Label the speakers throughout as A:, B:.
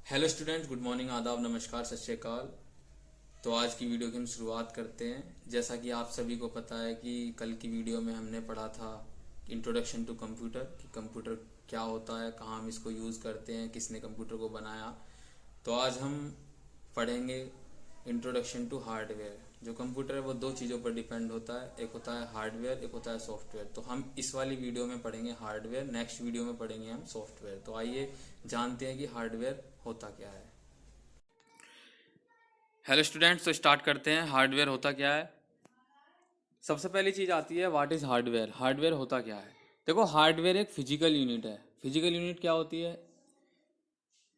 A: Hello students, good morning, आदाब, नमस्कार, सत श्री अकाल। तो आज की वीडियो की हम शुरुआत करते हैं। जैसा कि आप सभी को पता है कि कल की वीडियो में हमने पढ़ा था इंट्रोडक्शन टू कंप्यूटर, कि कंप्यूटर क्या होता है, कहाँ हम इसको यूज़ करते हैं, किसने कंप्यूटर को बनाया। तो आज हम पढ़ेंगे इंट्रोडक्शन टू हार्डवेयर। जो कंप्यूटर है वो दो चीज़ों पर डिपेंड होता है, एक होता है हार्डवेयर, एक होता है सॉफ्टवेयर। तो हम इस वाली वीडियो में पढ़ेंगे हार्डवेयर, नेक्स्ट वीडियो में पढ़ेंगे हम सॉफ्टवेयर। तो आइए जानते हैं कि हार्डवेयर होता क्या है। हेलो स्टूडेंट्स, तो स्टार्ट करते हैं। हार्डवेयर होता क्या है। सबसे पहली चीज़ आती है व्हाट इज़ हार्डवेयर। हार्डवेयर होता क्या है। देखो, हार्डवेयर एक फिजिकल यूनिट है। फिजिकल यूनिट क्या होती है?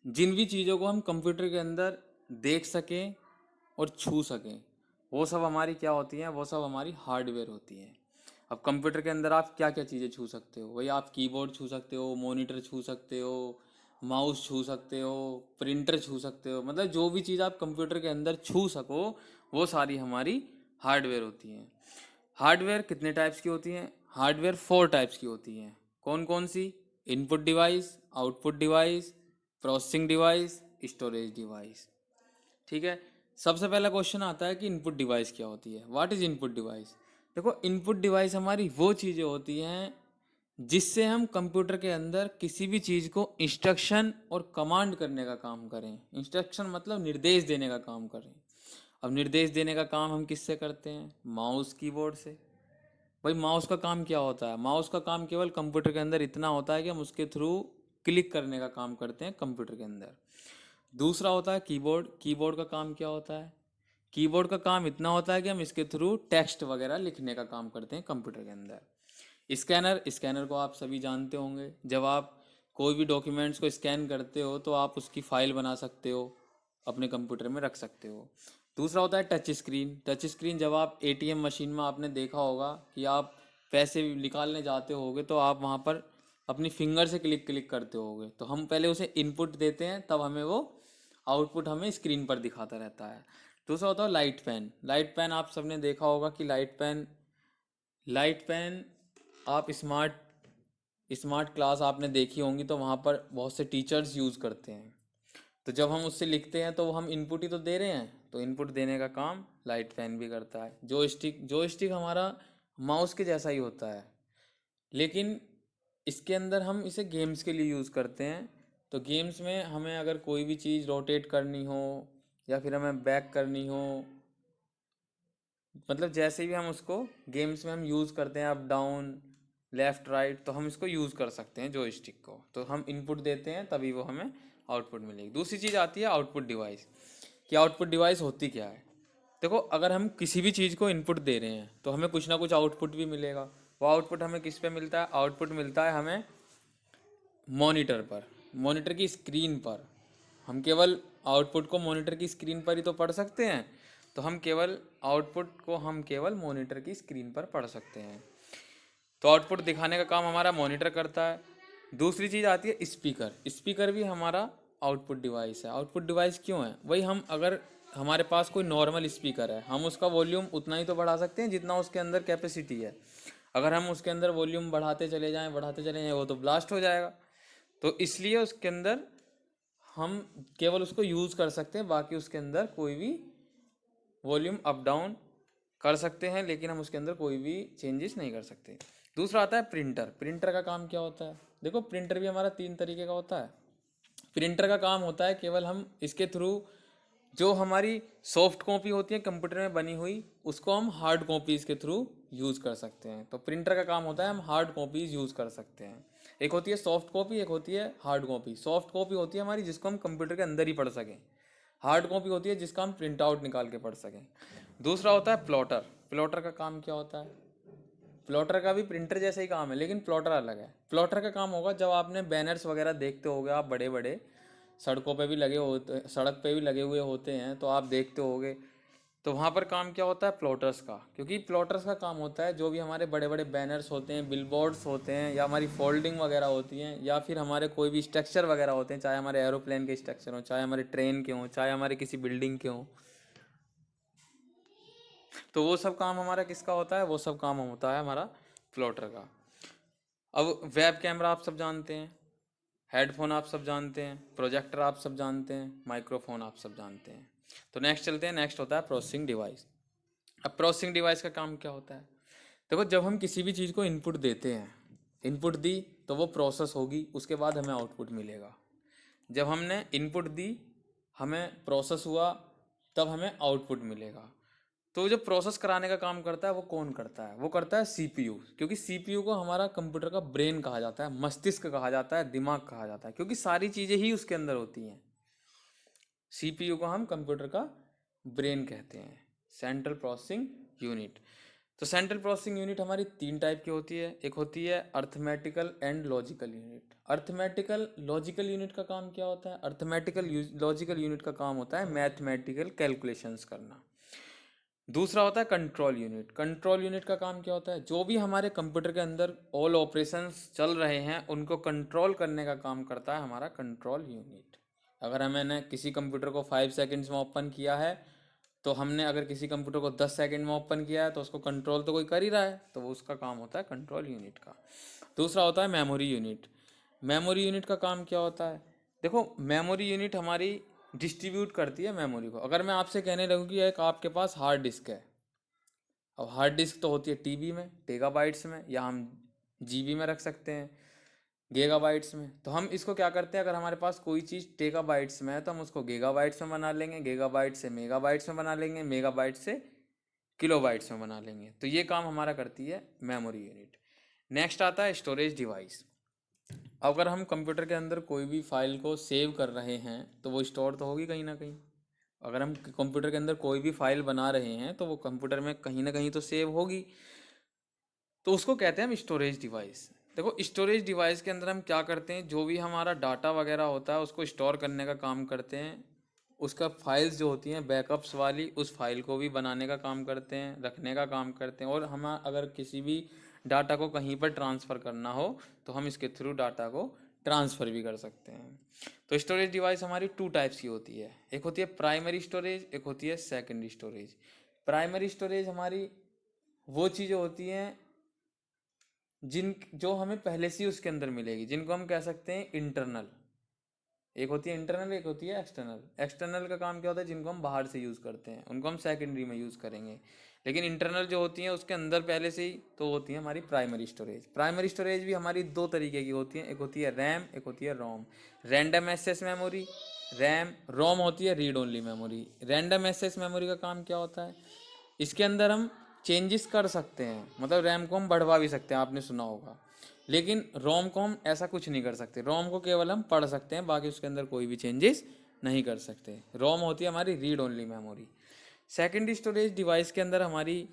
A: जिन भी चीज़ों को हम कंप्यूटर के अंदर देख सकें और छू सकें, वो सब हमारी क्या होती हैं, वो सब हमारी हार्डवेयर होती हैं। अब कंप्यूटर के अंदर आप क्या क्या चीज़ें छू सकते हो? वही आप कीबोर्ड छू सकते हो, मॉनिटर छू सकते हो, माउस छू सकते हो, प्रिंटर छू सकते हो। मतलब जो भी चीज़ आप कंप्यूटर के अंदर छू सको, वो सारी हमारी हार्डवेयर होती हैं। हार्डवेयर कितने टाइप्स की होती हैं? हार्डवेयर 4 टाइप्स की होती हैं। कौन कौन सी? Input device, output device, processing device, storage device. ठीक है। सबसे पहला क्वेश्चन आता है कि इनपुट डिवाइस क्या होती है। What is input device. देखो, इनपुट डिवाइस हमारी वो चीज़ें होती हैं जिससे हम कंप्यूटर के अंदर किसी भी चीज़ को इंस्ट्रक्शन और कमांड करने का काम करें। इंस्ट्रक्शन मतलब निर्देश देने का काम करें। अब निर्देश देने का काम हम किससे करते हैं? माउस कीबोर्ड से। भाई, माउस का काम क्या होता है? माउस का काम केवल कंप्यूटर के अंदर इतना होता है कि हम उसके थ्रू क्लिक करने का काम करते हैं कंप्यूटर के अंदर। दूसरा होता है कीबोर्ड। कीबोर्ड का काम क्या होता है? कीबोर्ड का काम इतना होता है कि हम इसके थ्रू टेक्स्ट वगैरह लिखने का काम करते हैं कंप्यूटर के अंदर। स्कैनर। स्कैनर को आप सभी जानते होंगे। जब आप कोई भी डॉक्यूमेंट्स को स्कैन करते हो तो आप उसकी फाइल बना सकते हो, अपने कंप्यूटर में रख सकते हो। दूसरा होता है टच स्क्रीन। टच स्क्रीन, जब आप एटीएम मशीन में आपने देखा होगा कि आप पैसे निकालने जाते होगे तो आप वहाँ पर अपनी फिंगर से क्लिक क्लिक करते होगे। तो हम पहले उसे इनपुट देते हैं, तब हमें वो आउटपुट हमें स्क्रीन पर दिखाता रहता है। दूसरा होता है लाइट पेन। लाइट पेन आप सबने देखा होगा कि लाइट पेन आप स्मार्ट स्मार्ट क्लास आपने देखी होंगी तो वहाँ पर बहुत से टीचर्स यूज़ करते हैं। तो जब हम उससे लिखते हैं तो हम इनपुट ही तो दे रहे हैं, तो इनपुट देने का काम लाइट पेन भी करता है। जो स्टिक हमारा माउस के जैसा ही होता है, लेकिन इसके अंदर हम इसे गेम्स के लिए यूज़ करते हैं। तो गेम्स में हमें अगर कोई भी चीज़ रोटेट करनी हो या फिर हमें बैक करनी हो, मतलब जैसे भी हम उसको गेम्स में हम यूज़ करते हैं, अप डाउन लेफ़्ट राइट, तो हम इसको यूज़ कर सकते हैं जो स्टिक को। तो हम इनपुट देते हैं तभी वो हमें आउटपुट मिलेगी। दूसरी चीज़ आती है आउटपुट डिवाइस। कि आउटपुट डिवाइस होती क्या है। देखो, अगर हम किसी भी चीज़ को इनपुट दे रहे हैं तो हमें कुछ ना कुछ आउटपुट भी मिलेगा। वो आउटपुट हमें किस पे मिलता है? आउटपुट मिलता है हमें मॉनिटर पर, मॉनिटर की स्क्रीन पर। हम केवल आउटपुट को मॉनिटर की स्क्रीन पर ही तो पढ़ सकते हैं। तो हम केवल आउटपुट को हम केवल मॉनिटर की स्क्रीन पर पढ़ सकते हैं। तो आउटपुट दिखाने का काम हमारा मॉनिटर करता है। दूसरी चीज़ आती है स्पीकर। स्पीकर भी हमारा आउटपुट डिवाइस है। आउटपुट डिवाइस क्यों है? वही, हम अगर हमारे पास कोई नॉर्मल स्पीकर है, हम उसका वॉल्यूम उतना ही तो बढ़ा सकते हैं जितना उसके अंदर कैपेसिटी है। अगर हम उसके अंदर वॉल्यूम बढ़ाते चले जाएं वो तो ब्लास्ट हो जाएगा। तो इसलिए उसके अंदर हम केवल उसको यूज़ कर सकते हैं, बाकी उसके अंदर कोई भी वॉल्यूम अप डाउन कर सकते हैं, लेकिन हम उसके अंदर कोई भी चेंजेस नहीं कर सकते। दूसरा आता है प्रिंटर। प्रिंटर का काम क्या होता है? देखो, प्रिंटर भी हमारा 3 तरीके का होता है। प्रिंटर का काम होता है केवल हम इसके थ्रू जो हमारी सॉफ्ट कॉपी होती है कंप्यूटर में बनी हुई, उसको हम हार्ड कॉपीज़ के थ्रू यूज़ कर सकते हैं। तो प्रिंटर का काम होता है हम हार्ड कॉपीज़ यूज़ कर सकते हैं। एक होती है सॉफ्ट कॉपी, एक होती है हार्ड कॉपी। सॉफ्ट कॉपी होती है हमारी जिसको हम कंप्यूटर के अंदर ही पढ़ सकें। हार्ड कॉपी होती है जिसका हम प्रिंट आउट निकाल के पढ़ सकें। दूसरा होता है प्लॉटर। प्लॉटर का काम क्या होता है? प्लॉटर का भी प्रिंटर जैसा ही काम है, लेकिन प्लॉटर अलग है। प्लॉटर का काम होगा, जब आपने बैनर्स वगैरह देखते होगे आप, बड़े बड़े सड़कों पे भी लगे होते, सड़क पे भी लगे हुए होते हैं तो आप देखते होगे। तो वहाँ पर काम क्या होता है? प्लॉटर्स का। क्योंकि प्लॉटर्स का काम होता है जो भी हमारे बड़े बड़े बैनर्स होते हैं, बिलबोर्ड्स होते हैं, या हमारी फोल्डिंग वगैरह होती हैं, या फिर हमारे कोई भी स्ट्रक्चर वगैरह होते हैं, चाहे हमारे एरोप्लेन के स्ट्रक्चर हों, चाहे हमारे ट्रेन के हों, चाहे हमारे किसी बिल्डिंग के हों, तो वो सब काम हमारा किसका होता है? वो सब काम होता है हमारा प्लॉटर का। अब वेब कैमरा आप सब जानते हैं। हेडफोन आप सब जानते हैं, प्रोजेक्टर आप सब जानते हैं, माइक्रोफोन आप सब जानते हैं। तो नेक्स्ट चलते हैं, नेक्स्ट होता है प्रोसेसिंग डिवाइस। अब प्रोसेसिंग डिवाइस का काम क्या होता है? देखो, जब हम किसी भी चीज़ को इनपुट देते हैं, इनपुट दी तो वो प्रोसेस होगी, उसके बाद हमें आउटपुट मिलेगा। जब हमने इनपुट दी, हमें प्रोसेस हुआ, तब हमें आउटपुट मिलेगा। तो जो प्रोसेस कराने का काम करता है वो कौन करता है? वो करता है सीपीयू, क्योंकि सीपीयू को हमारा कंप्यूटर का ब्रेन कहा जाता है, मस्तिष्क कहा जाता है, दिमाग कहा जाता है, क्योंकि सारी चीज़ें ही उसके अंदर होती हैं। सीपीयू को हम कंप्यूटर का ब्रेन कहते हैं, सेंट्रल प्रोसेसिंग यूनिट। तो सेंट्रल प्रोसेसिंग यूनिट हमारी 3 टाइप की होती है। एक होती है arithmetical and logical unit. Arithmetical logical unit का काम क्या होता है? अर्थमेटिकल लॉजिकल यूनिट का काम होता है मैथमेटिकल कैलकुलेशंस करना। दूसरा होता है कंट्रोल यूनिट। कंट्रोल यूनिट का काम क्या होता है? जो भी हमारे कंप्यूटर के अंदर ऑल ऑपरेशंस चल रहे हैं उनको कंट्रोल करने का काम करता है हमारा कंट्रोल यूनिट। अगर मैंने किसी कंप्यूटर को 5 सेकंड्स में ओपन किया है, तो हमने अगर किसी कंप्यूटर को 10 सेकंड में ओपन किया है, तो उसको कंट्रोल तो कोई कर ही रहा है, तो वो उसका काम होता है कंट्रोल यूनिट का। दूसरा होता है मेमोरी यूनिट। मेमोरी यूनिट का काम क्या होता है? देखो, मेमोरी यूनिट हमारी डिस्ट्रीब्यूट करती है मेमोरी को। अगर मैं आपसे कहने लगूँ कि एक आपके पास हार्ड डिस्क है, अब हार्ड डिस्क तो होती है टीबी में, टेगाबाइट्स में, या हम जीबी में रख सकते हैं, गीगाबाइट्स में। तो हम इसको क्या करते हैं, अगर हमारे पास कोई चीज़ टेगाबाइट्स में है तो हम उसको गीगाबाइट्स में बना लेंगे, गीगाबाइट से मेगाबाइट्स में बना लेंगे, मेगाबाइट से किलोबाइट्स में बना लेंगे। तो ये काम हमारा करती है मेमोरी यूनिट। नेक्स्ट आता है स्टोरेज डिवाइस। अगर हम कंप्यूटर के अंदर कोई भी फाइल को सेव कर रहे हैं तो वो स्टोर तो होगी कहीं ना कहीं। अगर हम कंप्यूटर के अंदर कोई भी फाइल बना रहे हैं तो वो कंप्यूटर में कहीं ना कहीं तो सेव होगी, तो उसको कहते हैं हम स्टोरेज डिवाइस। देखो, स्टोरेज डिवाइस के अंदर हम क्या करते हैं, जो भी हमारा डाटा वगैरह होता है उसको स्टोर करने का काम करते हैं। उसका फाइल्स जो होती हैं बैकअप्स वाली, उस फाइल को भी बनाने का काम करते हैं, रखने का काम करते हैं। और हम अगर किसी भी डाटा को कहीं पर ट्रांसफ़र करना हो तो हम इसके थ्रू डाटा को ट्रांसफ़र भी कर सकते हैं। तो स्टोरेज डिवाइस हमारी 2 टाइप्स की होती है। एक होती है प्राइमरी स्टोरेज, एक होती है सेकेंडरी स्टोरेज। प्राइमरी स्टोरेज हमारी वो चीज़ें होती हैं जो हमें पहले से ही उसके अंदर मिलेगी, जिनको हम कह सकते हैं इंटरनल। एक होती है इंटरनल, एक होती है एक्सटर्नल। एक्सटर्नल का काम क्या होता है? जिनको हम बाहर से यूज़ करते हैं उनको हम सेकेंडरी में यूज़ करेंगे। लेकिन इंटरनल जो होती हैं उसके अंदर पहले से ही तो होती है हमारी प्राइमरी स्टोरेज। प्राइमरी स्टोरेज भी हमारी 2 तरीके की होती हैं, एक होती है रैम, एक होती है ROM. Random access memory RAM, ROM होती है read only memory. Random access memory का काम क्या होता है? इसके अंदर हम चेंजेस कर सकते हैं, मतलब रैम को हम बढ़वा भी सकते हैं, आपने सुना होगा। लेकिन रोम को हम ऐसा कुछ नहीं कर सकते। रोम को केवल हम पढ़ सकते हैं, बाकी उसके अंदर कोई भी चेंजेस नहीं कर सकते। रोम होती है हमारी read only memory. Secondary storage device के अंदर हमारी,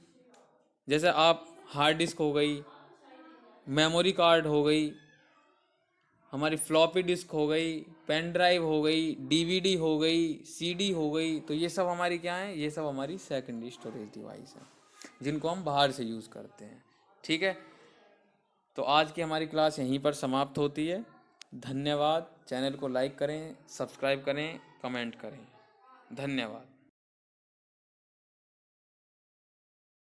A: जैसे आप हार्ड डिस्क हो गई, मेमोरी कार्ड हो गई, हमारी फ्लॉपी डिस्क हो गई, पेन ड्राइव हो गई, डीवीडी हो गई, सीडी हो गई, तो ये सब हमारी क्या है? ये सब हमारी सेकेंडरी स्टोरेज डिवाइस है, जिनको हम बाहर से यूज़ करते हैं। ठीक है, तो आज की हमारी क्लास यहीं पर समाप्त होती है। धन्यवाद। चैनल को लाइक करें, सब्सक्राइब करें, कमेंट करें। धन्यवाद।